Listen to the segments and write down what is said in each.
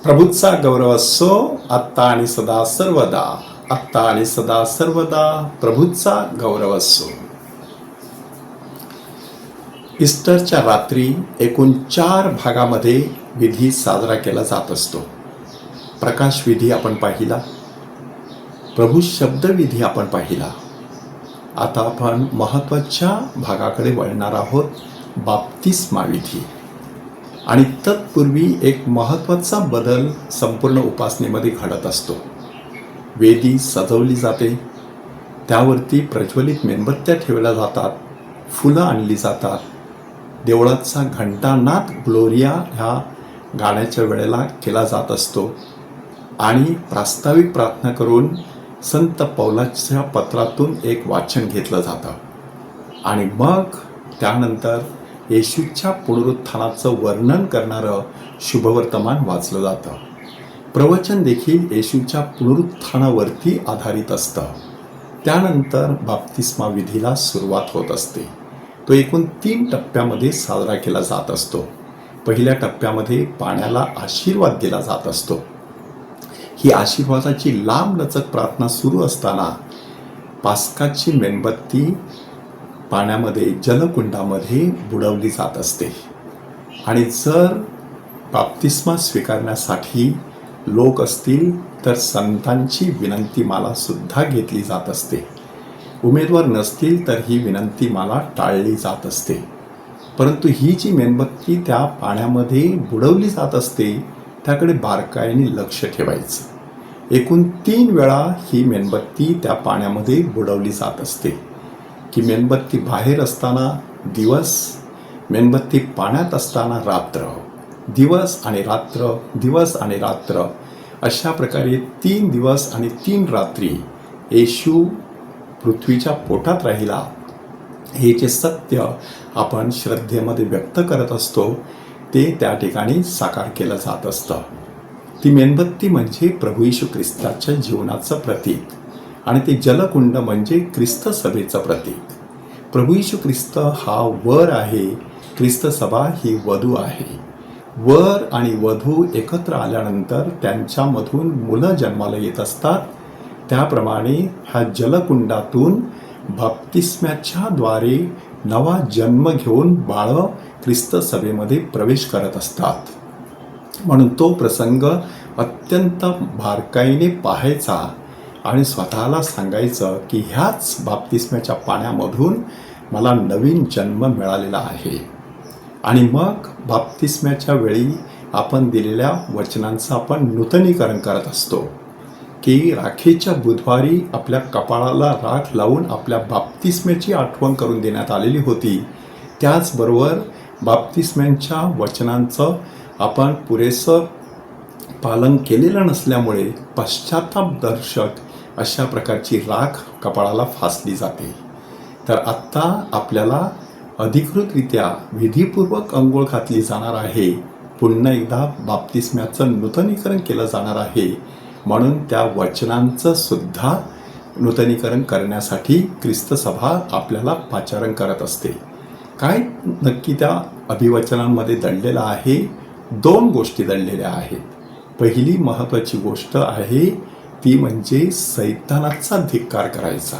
प्रभूचा गौरव असो आत्ता आणि सदा सर्वदा. आत्ता आणि सदा सर्वदा प्रभूचा गौरव असो. ईस्टरच्या रात्री एकूण 4 भागामध्ये विधी साजरा केला जात असतो. प्रकाश विधी आपण पाहिला, प्रभू शब्द विधी आपण पाहिला. आता आपण महत्त्वाच्या भागाकडे वळणार आहोत, बाप्तिस्मा विधी. आणि तत्पूर्वी एक महत्त्वाचा बदल संपूर्ण उपासनेमध्ये घडत असतो. वेदी सजवली जाते, त्यावरती प्रज्वलित मेणबत्त्या ठेवल्या जातात, फुलं आणली जातात. देवळाचा घंटानाद ग्लोरिया ह्या गाण्याच्या वेळेला केला जात असतो आणि प्रास्ताविक प्रार्थना करून संत पौलाच्या पत्रातून एक वाचन घेतलं जातं आणि मग त्यानंतर येशूच्या पुनरुत्थानाचं वर्णन करणारं शुभवर्तमान वाचलं जातं. प्रवचन देखील येशूच्या पुनरुत्थानावरती आधारित असतं. त्यानंतर बाप्तिस्मा विधीला सुरुवात होत असते. तो एकूण 3 टप्प्यामध्ये साजरा केला जात असतो. पहिल्या टप्प्यामध्ये पाण्याला आशीर्वाद दिला जात असतो. ही आशीर्वादाची लांबलचक प्रार्थना सुरू असताना पास्काची मेणबत्ती पाण्यामध्ये जलकुंडामध्ये बुडवली जात असते. आणि जर बाप्तिस्मा स्वीकारण्यासाठी लोक असतील तर संतांची विनंतीमाला सुद्धा घेतली जात असते. उमेदवार नसतील तर ही विनंतीमाला टाळली जात असते. परंतु ही जी मेणबत्ती त्या पाण्यामध्ये बुडवली जात असते त्याकडे बारकाईने लक्ष ठेवायचं. एकूण 3 वेळा ही मेणबत्ती त्या पाण्यामध्ये बुडवली जात असते. की मेणबत्ती बाहेर असताना दिवस, मेणबत्ती पाण्यात असताना रात्र, दिवस आणि रात्र, दिवस आणि रात्र, अशा प्रकारे 3 दिवस आणि 3 रात्री येशू पृथ्वीच्या पोटात राहिला, हे जे सत्य आपण श्रद्धेमध्ये व्यक्त करत असतो ते त्या ठिकाणी साकार केलं जात असतं. ती मेणबत्ती म्हणजे प्रभू येशू ख्रिस्ताच्या जीवनाचं प्रतीक आणि ते जलकुंड म्हणजे ख्रिस्त सभेचं प्रतीक. प्रभू येशू ख्रिस्त हा वर आहे, ख्रिस्त सभा ही वधू आहे. वर आणि वधू एकत्र आल्यानंतर त्यांच्यामधून मुलं जन्माला येत असतात. त्याप्रमाणे ह्या जलकुंडातून बाप्तिस्म्याच्या द्वारे नवा जन्म घेऊन बाळं ख्रिस्त सभेमध्ये प्रवेश करत असतात. म्हणून तो प्रसंग अत्यंत बारकाईने पाहायचा आणि स्वतःला सांगायचं की ह्याच बाप्तिस्म्याच्या पाण्यामधून मला नवीन जन्म मिळालेला आहे. आणि मग बाप्तिस्म्याच्या वेळी आपण दिलेल्या वचनांचं आपण नूतनीकरण करत असतो की राखेच्या बुधवारी आपल्या कपाळाला राख लावून आपल्या बाप्तिस्म्याची आठवण करून देण्यात आलेली होती. त्याचबरोबर बाप्तिस्म्यांच्या वचनांचं आपण पुरेसं पालन केलेलं नसल्यामुळे पश्चातापदर्शक अशा प्रकारची राख कपाळाला फासली जाते. तर आत्ता आपल्याला अधिकृतरित्या विधीपूर्वक अंघोळ घातली जाणार आहे. पुन्हा एकदा बाप्तिस्म्याचं नूतनीकरण केलं जाणार आहे. म्हणून त्या वचनांचं सुद्धा नूतनीकरण करण्यासाठी ख्रिस्त सभा आपल्याला पाचारण करत असते. काय नक्की त्या अभिवचनांमध्ये दडलेलं आहे? 2 गोष्टी दडलेल्या आहेत. पहिली महत्त्वाची गोष्ट आहे ती म्हणजे सैतानाचा धिक्कार करायचा,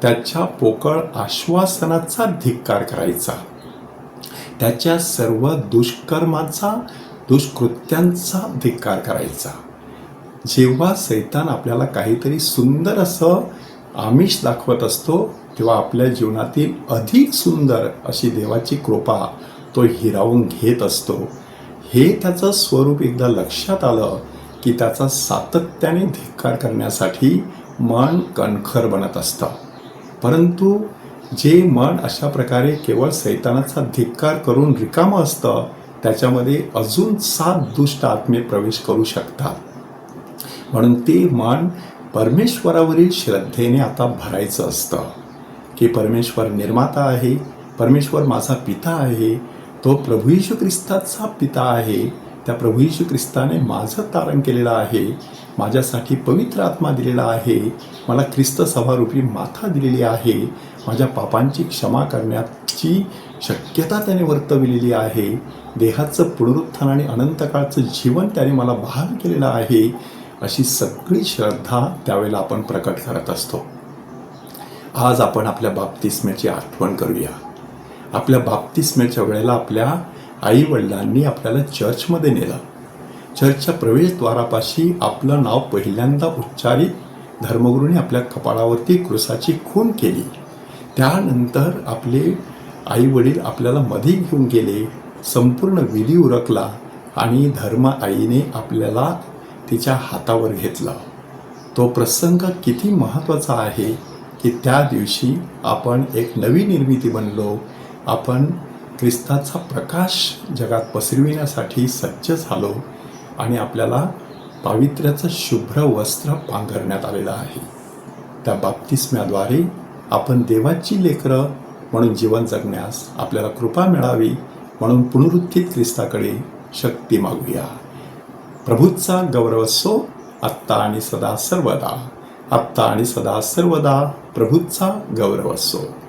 त्याच्या पोकळ आश्वासनाचा धिक्कार करायचा, त्याच्या सर्व दुष्कर्माचा, दुष्कृत्यांचा धिक्कार करायचा. जेव्हा सैतान आपल्याला काहीतरी सुंदर असं आमिष दाखवत असतो तेव्हा आपल्या जीवनातील अधिक सुंदर अशी देवाची कृपा तो हिरावून घेत असतो. हे त्याचं स्वरूप एकदा लक्षात आलं की त्याचा सातत्याने धिक्कार करण्यासाठी मन कणखर बनत असतं. परंतु जे मन अशा प्रकारे केवळ सैतानाचा धिक्कार करून रिकामं असतं त्याच्यामध्ये अजून 7 दुष्ट आत्मे प्रवेश करू शकतात. म्हणून ते मन परमेश्वरावरील श्रद्धेने आता भरायचं असतं की परमेश्वर निर्माता आहे, परमेश्वर माझा पिता आहे, तो प्रभू येशू ख्रिस्ताचा पिता आहे. त्या प्रभू येशू ख्रिस्ताने माझं तारण केलेलं आहे, माझ्यासाठी पवित्र आत्मा दिलेला आहे, मला ख्रिस्त सभारूपी माथा दिलेली आहे, माझ्या पापांची क्षमा करण्याची शक्यता त्याने वर्तविलेली आहे. देहाचं पुनरुत्थान आणि अनंतकाळचं जीवन त्याने मला बहाल केलेलं आहे, अशी सगळी श्रद्धा त्यावेळेला आपण प्रकट करत असतो. आज आपण आपल्या बाप्तिस्म्याची आठवण करूया. आपल्या बाप्तिस्म्याच्या वेळेला आपल्या आईवडिलांनी आपल्याला चर्चमध्ये नेलं. चर्चच्या प्रवेशद्वारापाशी आपलं नाव पहिल्यांदा उच्चारित धर्मगुरूने आपल्या कपाळावरती क्रूसाची खूण केली. त्यानंतर आपले आईवडील आपल्याला मध्ये घेऊन गेले. संपूर्ण विधी उरकला आणि धर्म आईने आपल्याला तिच्या हातावर घेतलं. तो प्रसंग किती महत्त्वाचा आहे की त्या दिवशी आपण एक नवी निर्मिती बनलो. आपण ख्रिस्ताचा प्रकाश जगात पसरविण्यासाठी सज्ज झालो आणि आपल्याला पावित्र्याचं शुभ्र वस्त्र पांघरण्यात आलेलं आहे. त्या बाप्तिस्म्याद्वारे आपण देवाची लेकरं म्हणून जीवन जगण्यास आपल्याला कृपा मिळावी म्हणून पुनरुत्थित ख्रिस्ताकडे शक्ती मागूया. प्रभूचा गौरव असो आत्ता आणि सदा सर्वदा. आत्ता आणि सदा सर्वदा प्रभूचा गौरव असो.